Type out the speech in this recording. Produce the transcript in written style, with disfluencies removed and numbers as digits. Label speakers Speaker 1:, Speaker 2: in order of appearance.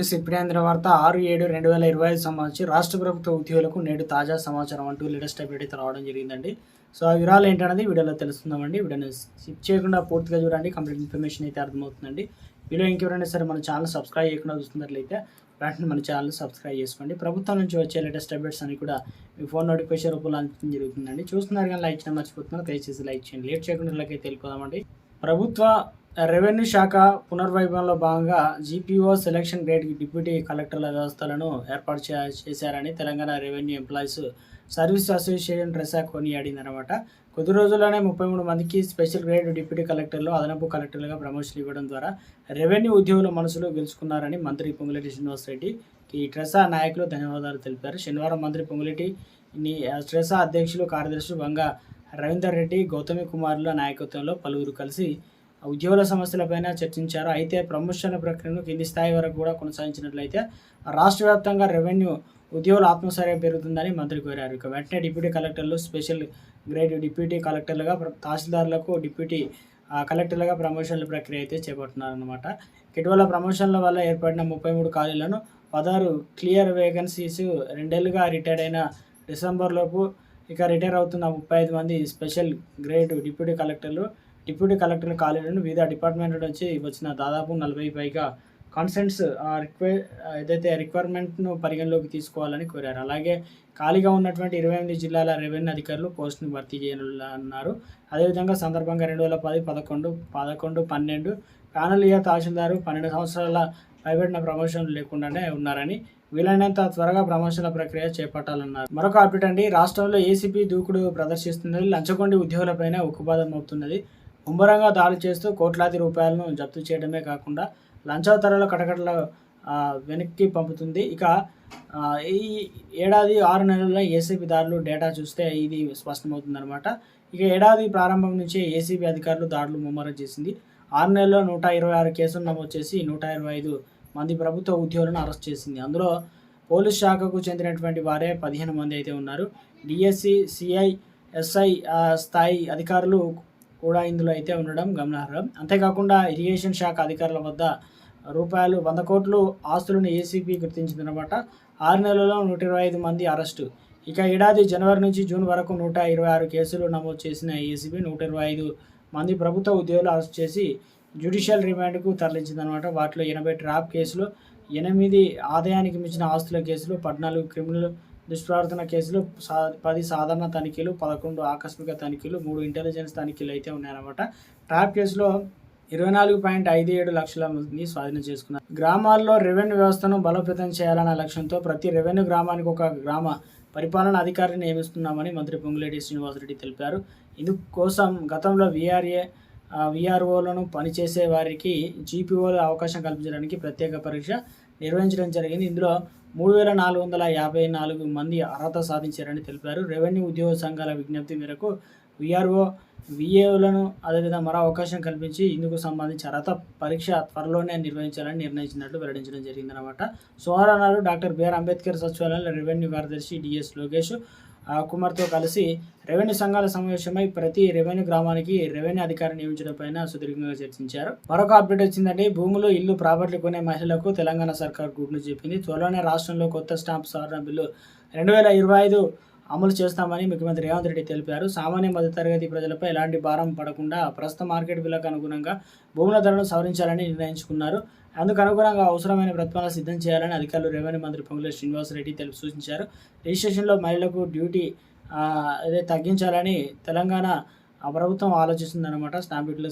Speaker 1: ఇప్పుడేంద్ర వార్త 6/7/2025 సంబంధించి రాష్ట్ర ప్రభుత్వ ఉద్యోగులకు నేడు తాజా సమాచారం అంటూ లేటెస్ట్ అప్డేట్ అయితే రావడం జరిగిందండి. సో ఆ వివరాలు ఏంటనేది వీడియోలో తెలుస్తుందామండి. వీడియోని స్కిప్ చేయకుండా పూర్తిగా చూడండి, కంప్లీట్ ఇన్ఫర్మేషన్ అయితే అర్థమవుతుందండి. వీడియో ఇంకెవరైనా సరే మన ఛానల్ సబ్స్క్రైబ్ చేయకుండా చూస్తున్నట్లయితే వెంటనే మన ఛానల్ సబ్స్క్రైబ్ చేసుకోండి. ప్రభుత్వం నుంచి వచ్చే లేటెస్ట్ అప్డేట్స్ అని కూడా మీ ఫోన్ నోటిఫికేషన్ రూపంలో అందించడం జరుగుతుందండి. చూస్తున్నారు కానీ లైక్ చేయడం మర్చిపోతున్నారు, దయచేసి లైక్ చేయండి. లేట్ చేయకుండా ఇలాగైతే వెళ్ళిపోదామండి. ప్రభుత్వ రెవెన్యూ శాఖ పునర్వైభవంలో భాగంగా జీపీఓ సెలక్షన్ గ్రేడ్ డిప్యూటీ కలెక్టర్ల వ్యవస్థలను ఏర్పాటు చేశారని Telangana revenue employees service association TRESA కొనియాడిందనమాట. కొద్ది రోజుల్లోనే 33 మందికి స్పెషల్ గ్రేడ్ డిప్యూటీ కలెక్టర్లు, అదనపు కలెక్టర్లుగా ప్రమోషన్లు ఇవ్వడం ద్వారా రెవెన్యూ ఉద్యోగుల మనసులో గెలుచుకున్నారని మంత్రి పొంగులేటి శ్రీనివాసరెడ్డికి ట్రెసా నాయకులు ధన్యవాదాలు తెలిపారు. శనివారం మంత్రి పొంగులేటి ట్రెసా అధ్యక్షులు కార్యదర్శి వంగ రవీందర్ రెడ్డి, గౌతమి కుమారుల నాయకత్వంలో పలువురు కలిసి ఉద్యోగుల సమస్యలపైన చర్చించారు. అయితే ప్రమోషన్ల ప్రక్రియను కింది స్థాయి వరకు కూడా కొనసాగించినట్లయితే రాష్ట్ర వ్యాప్తంగా రెవెన్యూ ఉద్యోగుల ఆత్మస్థైర్యం పెరుగుతుందని మంత్రి కోరారు. ఇక వెంటనే డిప్యూటీ కలెక్టర్లు, స్పెషల్ గ్రేడ్ డిప్యూటీ కలెక్టర్లుగా, తహసీల్దార్లకు డిప్యూటీ కలెక్టర్లుగా ప్రమోషన్ల ప్రక్రియ అయితే చేపడుతున్నారన్నమాట. ఇటీవల ప్రమోషన్ల వల్ల ఏర్పడిన 33 ఖాళీలను 16 క్లియర్ వేకెన్సీస్ 2 ఏళ్లుగా రిటైర్ అయిన డిసెంబర్లోపు ఇక రిటైర్ అవుతున్న 35 మంది స్పెషల్ గ్రేడ్ డిప్యూటీ కలెక్టర్ల ఖాళీలను వివిధ డిపార్ట్మెంట్ నుంచి వచ్చిన దాదాపు 40 పైగా కాన్సెంట్స్ ఏదైతే రిక్వైర్మెంట్ను పరిగణలోకి తీసుకోవాలని కోరారు. అలాగే ఖాళీగా ఉన్నటువంటి 28 జిల్లాల రెవెన్యూ అధికారులు పోస్టును భర్తీ చేయాలన్నారు. అదేవిధంగా సందర్భంగా 2010, 11, 12 ప్యానల్ ఇయర్ తహసీల్దారు 12 సంవత్సరాల పైబడిన ప్రమోషన్లు లేకుండానే ఉన్నారని, వీలైనంత త్వరగా ప్రమోషన్ల ప్రక్రియ చేపట్టాలన్నారు. మరొక అప్డేట్ అండి. రాష్ట్రంలో ఏసీబీ దూకుడు ప్రదర్శిస్తున్నది. లంచగొండి ఉద్యోగులపైన ఉక్కుపాదం మోపుతున్నది. ముమ్మరంగా దాడులు చేస్తూ కోట్లాది రూపాయలను జప్తు చేయడమే కాకుండా లంచావతారాల కటకటల వెనక్కి పంపుతుంది. ఇక ఈ ఏడాది 6 నెలల్లో ఏసీబీ దాడులు డేటా చూస్తే ఇది స్పష్టమవుతుందన్నమాట. ఇక ఏడాది ప్రారంభం నుంచే ఏసీబీ అధికారులు దాడులు ముమ్మరం చేసింది. 6 నెలల్లో 126 కేసులు నమోదు చేసి 125 మంది ప్రభుత్వ ఉద్యోగులను అరెస్ట్ చేసింది. అందులో పోలీస్ శాఖకు చెందినటువంటి వారే 15 మంది అయితే ఉన్నారు. డిఎస్సి, సిఐ, ఎస్ఐ స్థాయి అధికారులు కూడా ఇందులో అయితే ఉండడం గమనార్హం. అంతేకాకుండా ఇరిగేషన్ శాఖ అధికారుల వద్ద రూపాయలు 100 కోట్లు ఆస్తులను ఏసీబీ గుర్తించిందనమాట. 6 నెలల్లో 125 మంది అరెస్టు. ఇక ఏడాది జనవరి నుంచి జూన్ వరకు 126 కేసులు నమోదు చేసిన ఏసీబీ 125 మంది ప్రభుత్వ ఉద్యోగులు అరెస్ట్ చేసి జ్యుడిషియల్ రిమాండ్కు తరలించిందనమాట. వాటిలో 80 ట్రాప్ కేసులు, 8 ఆదాయానికి మించిన ఆస్తుల కేసులు, 14 క్రిమినల్ దుష్ప్రవర్తన కేసులు, 10 సాధారణ తనిఖీలు, 11 ఆకస్మిక తనిఖీలు, 3 ఇంటెలిజెన్స్ తనిఖీలు అయితే ఉన్నాయన్నమాట. ట్రాప్ కేసులో 24.57 లక్షల మంది స్వాధీనం చేసుకున్నారు. గ్రామాల్లో రెవెన్యూ వ్యవస్థను బలోపేతం చేయాలన్న లక్ష్యంతో ప్రతి రెవెన్యూ గ్రామానికి ఒక గ్రామ పరిపాలన అధికారిని నియమిస్తున్నామని మంత్రి పొంగులేటి శ్రీనివాసరెడ్డి తెలిపారు. ఇందుకోసం గతంలో వీఆర్ఓలను పనిచేసే వారికి జీపీఓలు అవకాశం కల్పించడానికి ప్రత్యేక పరీక్ష నిర్వహించడం జరిగింది. ఇందులో 3454 మంది అర్హత సాధించారని తెలిపారు. రెవెన్యూ ఉద్యోగ సంఘాల విజ్ఞప్తి మేరకు వీఆర్ఓ, వీఏలను అదేవిధంగా మరో అవకాశం కల్పించి ఇందుకు సంబంధించి అర్హత పరీక్ష త్వరలోనే నిర్వహించాలని నిర్ణయించినట్లు వెల్లడించడం జరిగిందనమాట. సోమవారం నాడు డాక్టర్ బిఆర్ అంబేద్కర్ సచివాలయంలో రెవెన్యూ కార్యదర్శి డిఎస్ లోకేష్ కుమార్తో కలిసి రెవెన్యూ సంఘాల సమావేశమై ప్రతి రెవెన్యూ గ్రామానికి రెవెన్యూ అధికారి నియమించడంపైన సుదీర్ఘంగా చర్చించారు. మరొక అప్డేట్ వచ్చిందండి. భూములు, ఇల్లు, ప్రాపర్టీ కొనే మహిళలకు తెలంగాణ సర్కార్ గుడ్ న్యూస్ చెప్పింది. త్వరలోనే రాష్ట్రంలో కొత్త స్టాంప్ సవరణ బిల్లు 2025 అమలు చేస్తామని ముఖ్యమంత్రి రేవంత్ రెడ్డి తెలిపారు. సామాన్య మధ్యతరగతి ప్రజలపై ఎలాంటి భారం పడకుండా ప్రస్తుత మార్కెట్ విలువకు అనుగుణంగా భూముల ధరను సవరించాలని నిర్ణయించుకున్నారు. అందుకు అనుగుణంగా అవసరమైన ప్రతిపాదన సిద్ధం చేయాలని అధికారులు రెవెన్యూ మంత్రి పొంగులేటి శ్రీనివాసరెడ్డి సూచించారు. రిజిస్ట్రేషన్లో మహిళలకు డ్యూటీ తగ్గించాలని తెలంగాణ ప్రభుత్వం ఆలోచిస్తుందన్నమాట. స్టాంప్ డ్యూటీలో